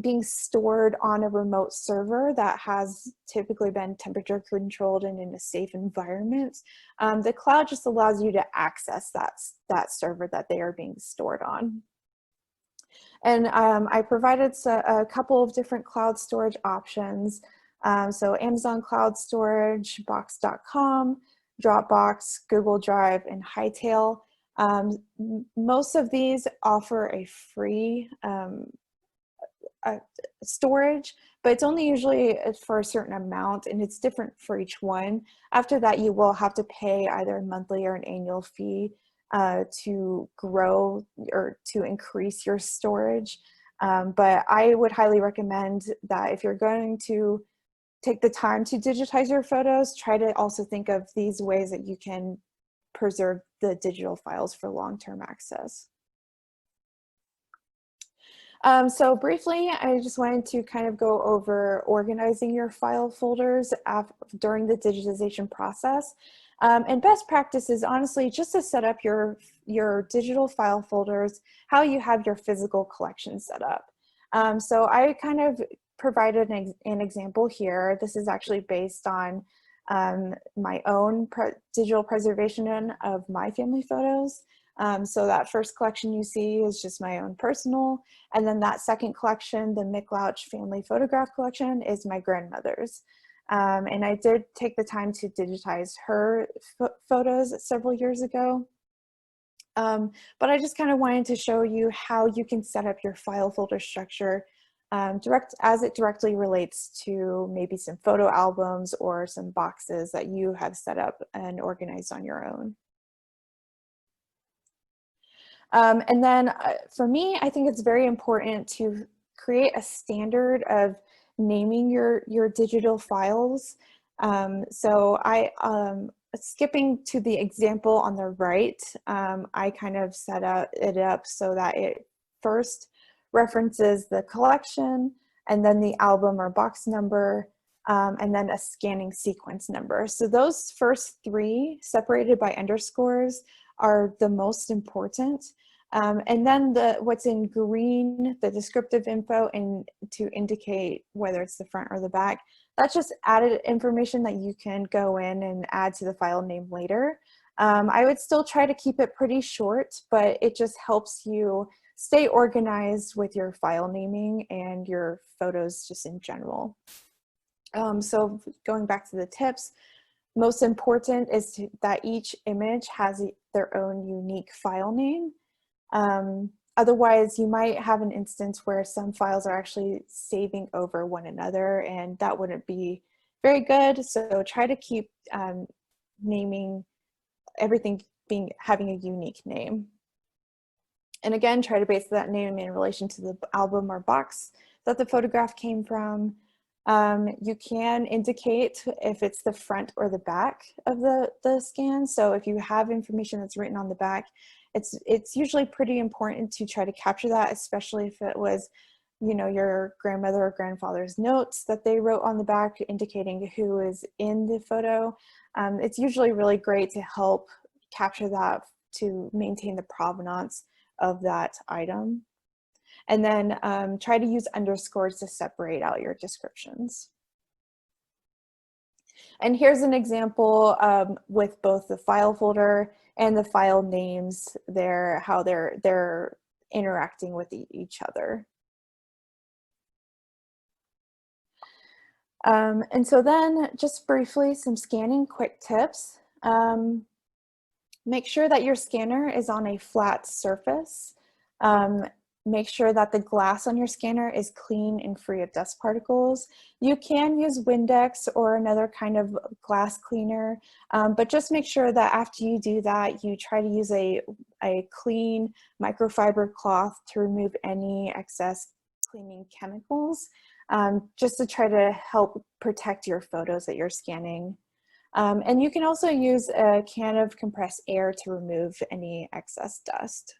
being stored on a remote server that has typically been temperature controlled and in a safe environment. The cloud just allows you to access that server that they are being stored on. And I provided a couple of different cloud storage options. So Amazon Cloud Storage, Box.com, Dropbox, Google Drive, and Hightail. Most of these offer a free storage, but it's only usually for a certain amount and it's different for each one. After that, you will have to pay either a monthly or an annual fee to grow or to increase your storage. But I would highly recommend that if you're going to take the time to digitize your photos, try to also think of these ways that you can preserve the digital files for long-term access. So briefly, I just wanted to kind of go over organizing your file folders during the digitization process. And best practice is honestly just to set up your digital file folders, how you have your physical collection set up. So I kind of provided an example here. This is actually based on my own digital preservation of my family photos. So that first collection you see is just my own personal, and then that second collection, the McLouch Family Photograph Collection, is my grandmother's. And I did take the time to digitize her photos several years ago. But I just kind of wanted to show you how you can set up your file folder structure as it directly relates to maybe some photo albums or some boxes that you have set up and organized on your own. And then for me, I think it's very important to create a standard of naming your digital files. Skipping to the example on the right, I kind of set it up so that it first references the collection, and then the album or box number, and then a scanning sequence number. So those first three, separated by underscores, are the most important. And then what's in green, the descriptive info, and to indicate whether it's the front or the back, that's just added information that you can go in and add to the file name later. I would still try to keep it pretty short, but it just helps you stay organized with your file naming and your photos just in general. So going back to the tips, most important is that each image has their own unique file name. Otherwise, you might have an instance where some files are actually saving over one another, and that wouldn't be very good. So try to keep naming everything having a unique name. And again, try to base that name in relation to the album or box that the photograph came from. You can indicate if it's the front or the back of the scan. So if you have information that's written on the back, it's usually pretty important to try to capture that, especially if it was, you know, your grandmother or grandfather's notes that they wrote on the back indicating who is in the photo. It's usually really great to help capture that, to maintain the provenance of that item. And then try to use underscores to separate out your descriptions. And here's an example with both the file folder and the file names there, how they're interacting with each other. And so then just briefly, some scanning quick tips. Make sure that your scanner is on a flat surface. Make sure that the glass on your scanner is clean and free of dust particles. You can use Windex or another kind of glass cleaner, but just make sure that after you do that, you try to use a clean microfiber cloth to remove any excess cleaning chemicals, just to try to help protect your photos that you're scanning. And you can also use a can of compressed air to remove any excess dust.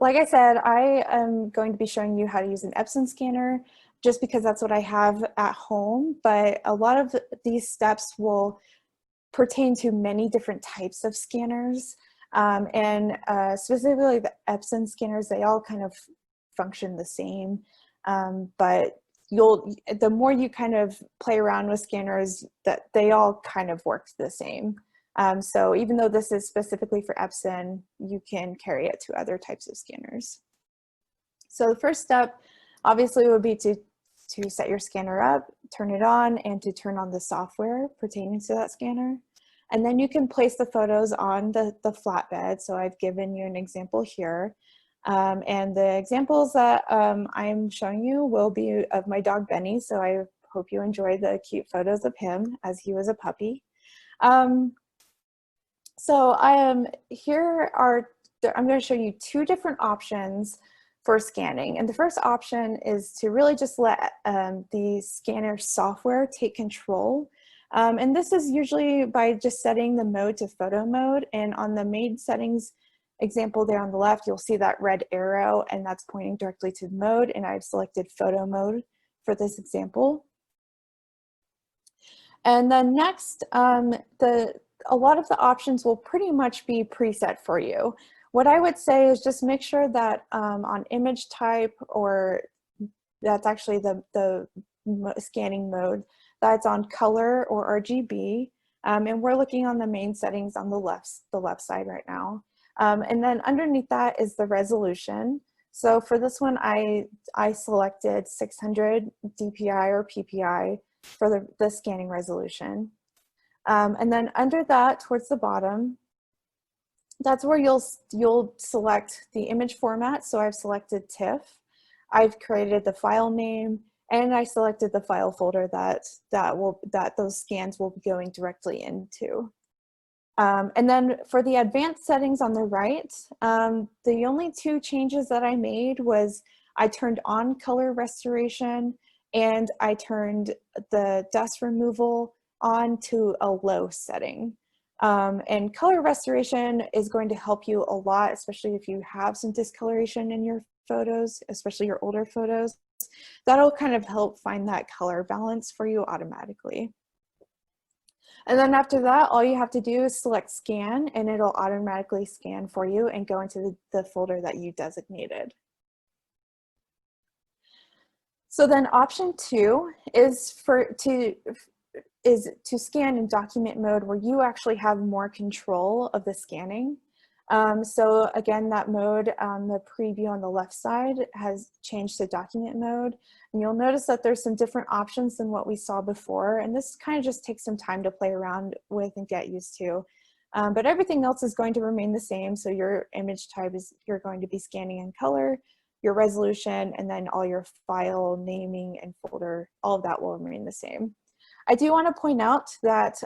Like I said, I am going to be showing you how to use an Epson scanner just because that's what I have at home, but a lot of these steps will pertain to many different types of scanners. Specifically the Epson scanners, they all kind of function the same, but the more you kind of play around with scanners, that they all kind of work the same. So even though this is specifically for Epson, you can carry it to other types of scanners. So the first step obviously would be to set your scanner up, turn it on, and to turn on the software pertaining to that scanner. And then you can place the photos on the flatbed. So I've given you an example here. And the examples that I'm showing you will be of my dog Benny. So I hope you enjoy the cute photos of him as he was a puppy. I'm going to show you two different options for scanning. And the first option is to really just let the scanner software take control. And this is usually by just setting the mode to photo mode. And on the main settings example there on the left, you'll see that red arrow, and that's pointing directly to mode. And I've selected photo mode for this example. And then next, a lot of the options will pretty much be preset for you. What I would say is just make sure that on image type, or that's actually the scanning mode, that's on color or RGB. And we're looking on the main settings on the left side right now. And then underneath that is the resolution. So for this one, I selected 600 DPI or PPI for the scanning resolution. And then under that, towards the bottom, that's where you'll select the image format. So I've selected TIFF. I've created the file name, and I selected the file folder that those scans will be going directly into. And then for the advanced settings on the right, the only two changes that I made was I turned on color restoration and I turned the dust removal on to a low setting. And color restoration is going to help you a lot, especially if you have some discoloration in your photos, especially your older photos. That'll kind of help find that color balance for you automatically. And then after that, all you have to do is select scan and it'll automatically scan for you and go into the folder that you designated. So then option 2 is to scan in document mode where you actually have more control of the scanning. So again, that mode, the preview on the left side has changed to document mode. And you'll notice that there's some different options than what we saw before. And this kind of just takes some time to play around with and get used to. But everything else is going to remain the same. So your image type is, you're going to be scanning in color, your resolution, and then all your file naming and folder, all of that will remain the same. I do want to point out that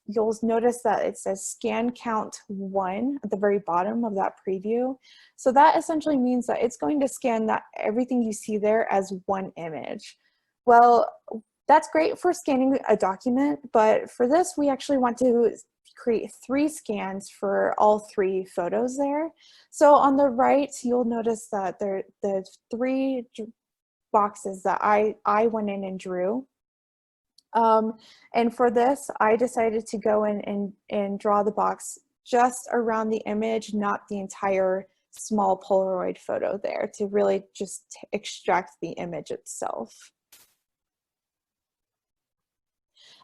you'll notice that it says scan count 1 at the very bottom of that preview. So that essentially means that it's going to scan everything you see there as one image. Well, that's great for scanning a document, but for this, we actually want to create 3 scans for all 3 photos there. So on the right, you'll notice that the 3 boxes that I went in and drew. And for this, I decided to go in and draw the box just around the image, not the entire small Polaroid photo there, to really just extract the image itself.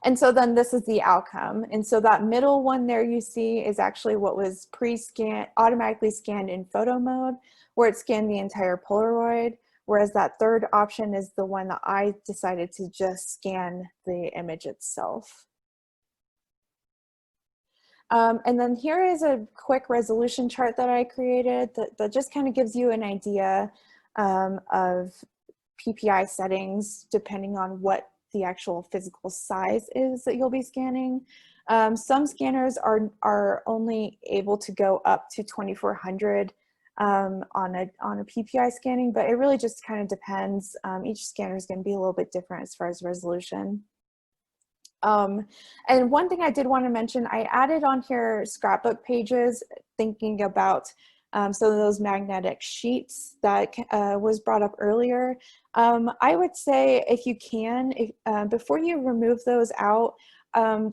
And so then this is the outcome. And so that middle one there you see is actually what was pre-scanned, automatically scanned in photo mode, where it scanned the entire Polaroid. Whereas that third option is the one that I decided to just scan the image itself. And then here is a quick resolution chart that I created that just kind of gives you an idea of PPI settings depending on what the actual physical size is that you'll be scanning. Some scanners are only able to go up to 2400 on a PPI scanning, but it really just kind of depends. Each scanner is going to be a little bit different as far as resolution. And one thing I did want to mention, I added on here scrapbook pages, thinking about some of those magnetic sheets that was brought up earlier. I would say if you can, before you remove those out,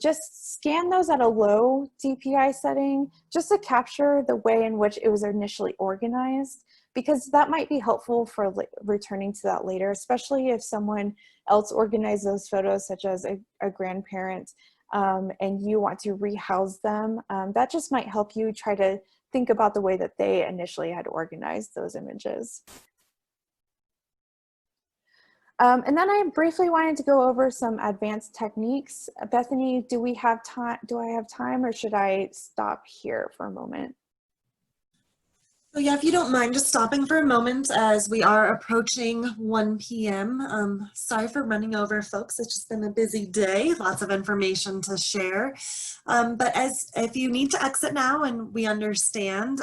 just scan those at a low DPI setting just to capture the way in which it was initially organized, because that might be helpful for returning to that later, especially if someone else organized those photos, such as a grandparent, and you want to rehouse them. That just might help you try to think about the way that they initially had organized those images. And then I briefly wanted to go over some advanced techniques. Bethany, do I have time, or should I stop here for a moment? So yeah, if you don't mind just stopping for a moment, as we are approaching 1 p.m. Sorry for running over, folks. It's just been a busy day, lots of information to share. But if you need to exit now, and we understand,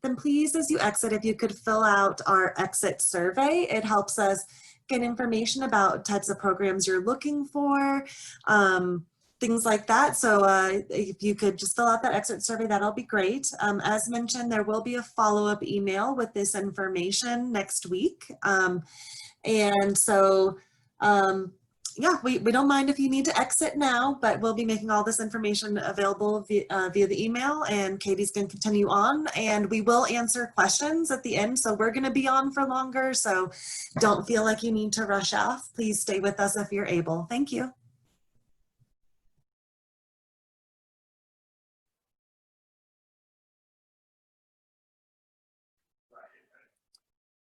then please, as you exit, if you could fill out our exit survey. It helps us get information about types of programs you're looking for, things like that. So if you could just fill out that exit survey, that'll be great. As mentioned, there will be a follow-up email with this information next week. And so, yeah, we don't mind if you need to exit now, but we'll be making all this information available via the email, and Katie's going to continue on, and we will answer questions at the end. So we're going to be on for longer, so don't feel like you need to rush off. Please stay with us if you're able. Thank you.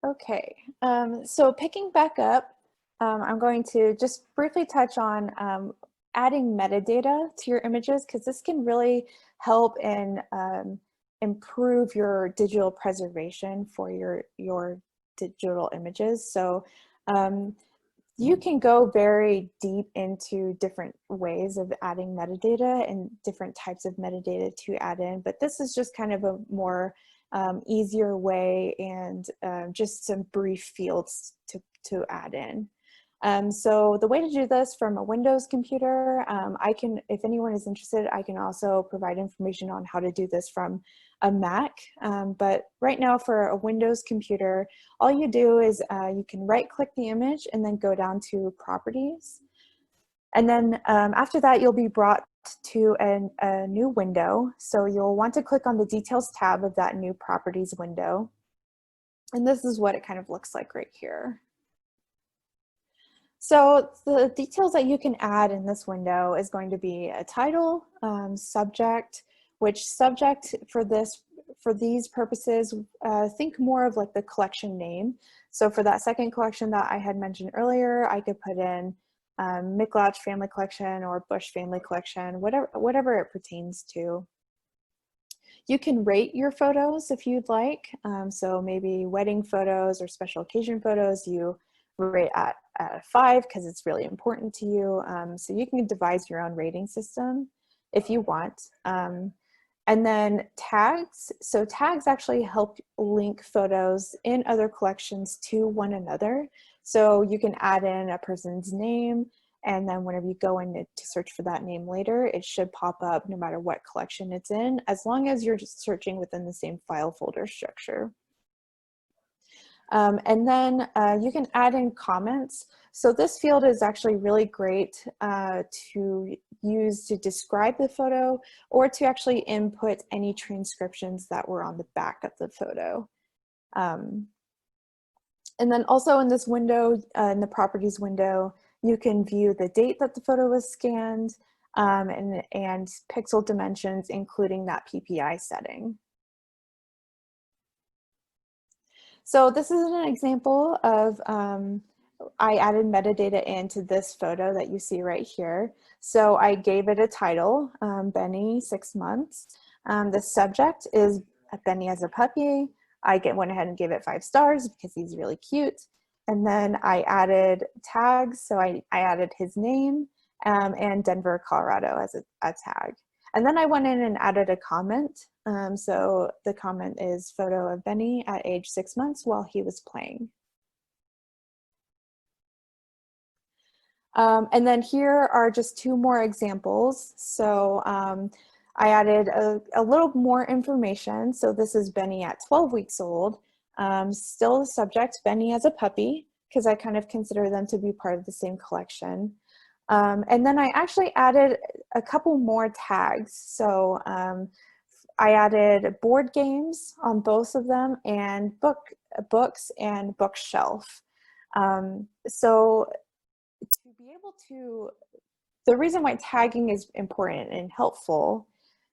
Okay, so picking back up, I'm going to just briefly touch on adding metadata to your images, because this can really help in improve your digital preservation for your digital images. So you can go very deep into different ways of adding metadata and different types of metadata to add in, but this is just kind of a more easier way and just some brief fields to add in. So the way to do this from a Windows computer, I can, if anyone is interested, I can also provide information on how to do this from a Mac. But right now for a Windows computer, all you do is you can right click the image and then go down to properties. And then after that, you'll be brought to a new window. So you'll want to click on the details tab of that new properties window. And this is what it kind of looks like right here. So the details that you can add in this window is going to be a title, subject, which subject for these purposes, think more of like the collection name. So for that second collection that I had mentioned earlier, I could put in McLouch Family Collection or Bush Family Collection, whatever it pertains to. You can rate your photos if you'd like. So maybe wedding photos or special occasion photos, you rate at 5 because it's really important to you. So you can devise your own rating system if you want. And then tags. So tags actually help link photos in other collections to one another. So you can add in a person's name, and then whenever you go in to search for that name later, it should pop up no matter what collection it's in, as long as you're just searching within the same file folder structure. And then you can add in comments. So this field is actually really great to use to describe the photo or to actually input any transcriptions that were on the back of the photo. And then also in this window, in the properties window, you can view the date that the photo was scanned and pixel dimensions, including that PPI setting. So this is an example of, I added metadata into this photo that you see right here. So I gave it a title, Benny, 6 months. The subject is Benny as a puppy. I went ahead and gave it 5 stars because he's really cute. And then I added tags. So I added his name and Denver, Colorado as a tag. And then I went in and added a comment. So the comment is photo of Benny at age 6 months while he was playing. And then here are just 2 more examples. So I added a little more information. So this is Benny at 12 weeks old. Still the subject, Benny as a puppy, because I kind of consider them to be part of the same collection. And then I actually added a couple more tags. So I added board games on both of them and books and bookshelf. So to be able to, the reason why tagging is important and helpful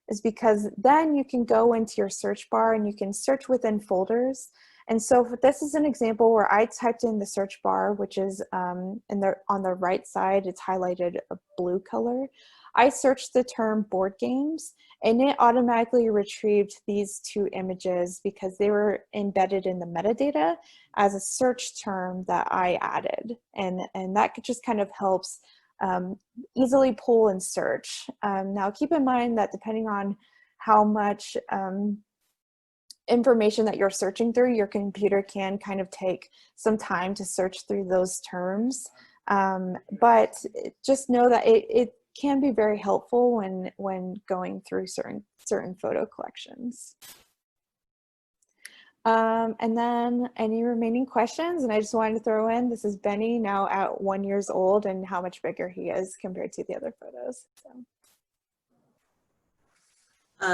is because then you can go into your search bar and you can search within folders. And so this is an example where I typed in the search bar, which is on the right side, it's highlighted a blue color. I searched the term board games and it automatically retrieved these 2 images because they were embedded in the metadata as a search term that I added. And that just kind of helps easily pull and search. Now keep in mind that depending on how much information that you're searching through, your computer can kind of take some time to search through those terms. But just know that it can be very helpful when going through certain photo collections. And then any remaining questions? And I just wanted to throw in, this is Benny now at 1 year old and how much bigger he is compared to the other photos. So.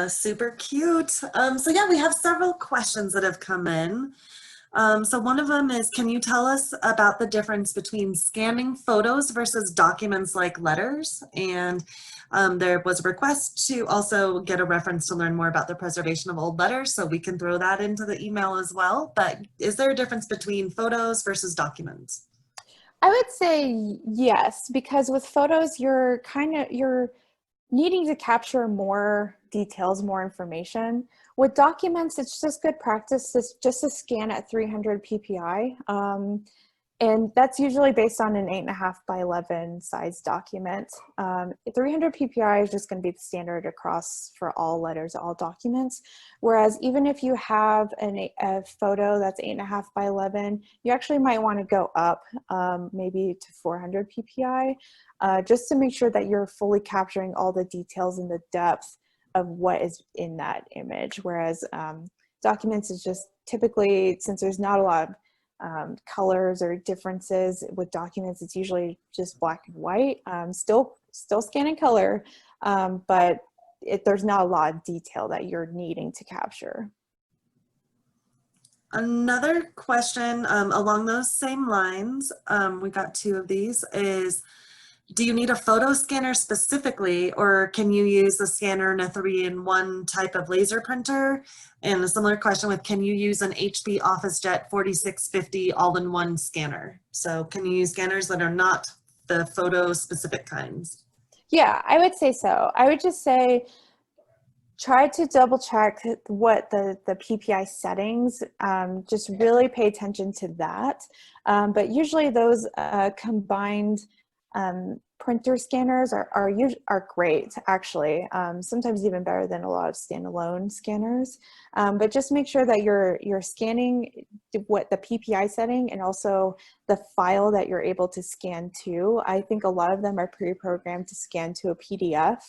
Super cute. So yeah, we have several questions that have come in. So one of them is, can you tell us about the difference between scanning photos versus documents like letters? And there was a request to also get a reference to learn more about the preservation of old letters, so we can throw that into the email as well. But is there a difference between photos versus documents? I would say yes, because with photos, you're needing to capture more details, more information. With documents, it's just good practice just to scan at 300 ppi. And that's usually based on an 8.5 by 11 size document. 300 ppi is just going to be the standard across for all letters, all documents. Whereas even if you have a photo that's 8.5 by 11, you actually might want to go up maybe to 400 ppi, just to make sure that you're fully capturing all the details and the depth of what is in that image. Whereas documents is just typically, since there's not a lot of colors or differences with documents, it's usually just black and white. Still scanning color, but there's not a lot of detail that you're needing to capture. Another question along those same lines, we got two of these, is do you need a photo scanner specifically, or can you use the scanner in a 3-in-1 type of laser printer? And a similar question with, can you use an HP OfficeJet 4650 all-in-one scanner? So can you use scanners that are not the photo specific kinds? Yeah, I would say so. I would just say try to double check what the PPI settings, just really pay attention to that. But usually those combined printer scanners are great, actually. Sometimes even better than a lot of standalone scanners. But just make sure that you're scanning what the PPI setting and also the file that you're able to scan to. I think a lot of them are pre-programmed to scan to a PDF.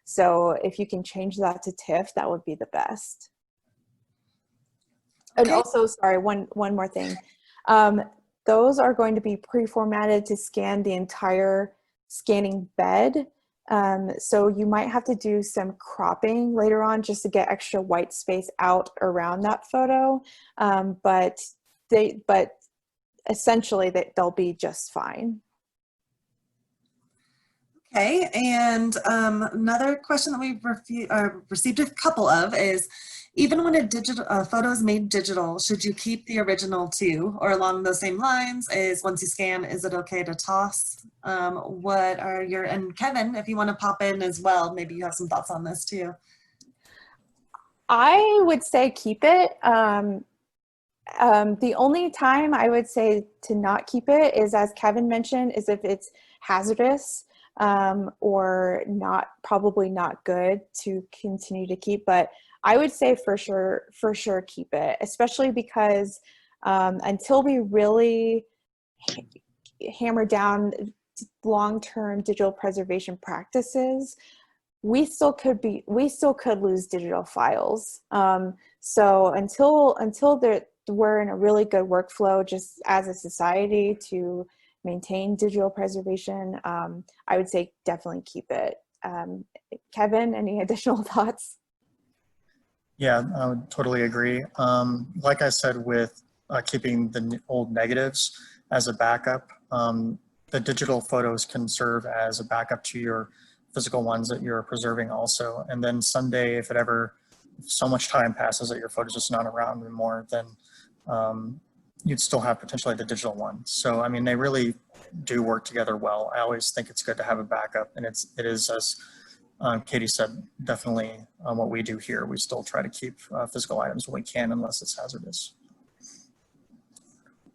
So if you can change that to TIFF, that would be the best. Okay. And also, sorry, one more thing. Those are going to be pre-formatted to scan the entire scanning bed. So you might have to do some cropping later on just to get extra white space out around that photo. But essentially they'll be just fine. Okay, and another question that we've received a couple of is, even when a photo is made digital, should you keep the original too? Or along those same lines is, once you scan, is it okay to toss? What are your, and Kevin, if you want to pop in as well, maybe you have some thoughts on this too. I would say keep it. The only time I would say to not keep it is, as Kevin mentioned, is if it's hazardous or probably not good to continue to keep. But I would say for sure keep it, especially because until we really hammer down long-term digital preservation practices, we still could lose digital files. So until we're in a really good workflow just as a society to maintain digital preservation, I would say definitely keep it. Kevin, any additional thoughts? Yeah, I would totally agree. Like I said, with keeping the old negatives as a backup, the digital photos can serve as a backup to your physical ones that you're preserving also. And then someday, if so much time passes that your photo's just not around anymore, then you'd still have potentially the digital one. So, I mean, they really do work together well. I always think it's good to have a backup, and it is, as Katie said, definitely what we do here. We still try to keep physical items when we can, unless it's hazardous.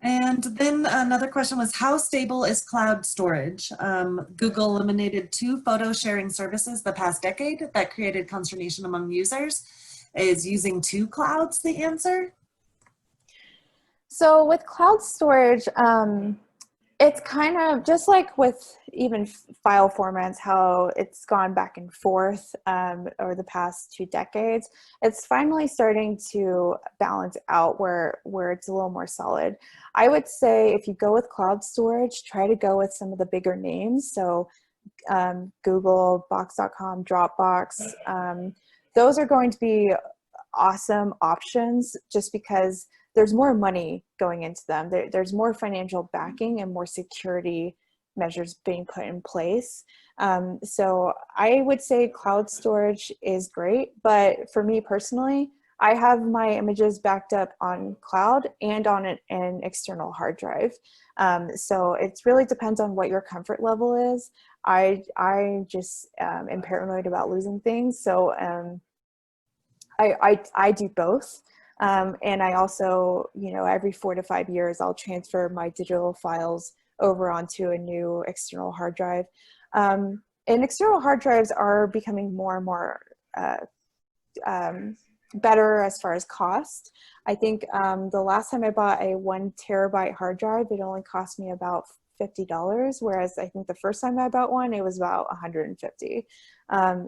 And then another question was, how stable is cloud storage? Google eliminated 2 photo sharing services the past decade that created consternation among users. Is using 2 clouds the answer? So with cloud storage, it's kind of just like with even file formats, how it's gone back and forth over the past 2 decades. It's finally starting to balance out where it's a little more solid. I would say if you go with cloud storage, try to go with some of the bigger names. So Google, Box.com, Dropbox, those are going to be awesome options just because there's more money going into them. There's more financial backing and more security measures being put in place. So I would say cloud storage is great, but for me personally, I have my images backed up on cloud and on an external hard drive. So it really depends on what your comfort level is. I just am paranoid about losing things. So I do both. And I also, every 4 to 5 years, I'll transfer my digital files over onto a new external hard drive. And external hard drives are becoming more and more better as far as cost. I think the last time I bought a 1 terabyte hard drive, it only cost me about $50, whereas I think the first time I bought one, it was about $150.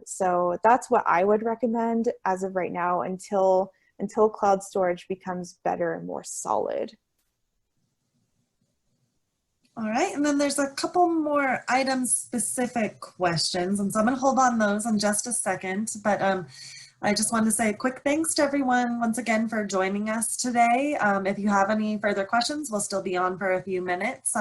So that's what I would recommend as of right now until cloud storage becomes better and more solid. All right, and then there's a couple more item-specific questions, and so I'm going to hold on those in just a second, but I just wanted to say a quick thanks to everyone once again for joining us today. If you have any further questions, we'll still be on for a few minutes.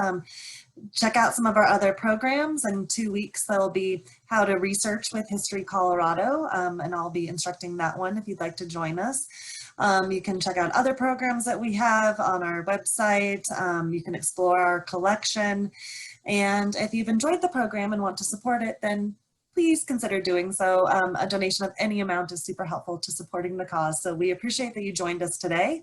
Check out some of our other programs. In 2 weeks, there'll be How to Research with History Colorado, and I'll be instructing that one if you'd like to join us. You can check out other programs that we have on our website. You can explore our collection. And if you've enjoyed the program and want to support it, then please consider doing so. A donation of any amount is super helpful to supporting the cause. So we appreciate that you joined us today.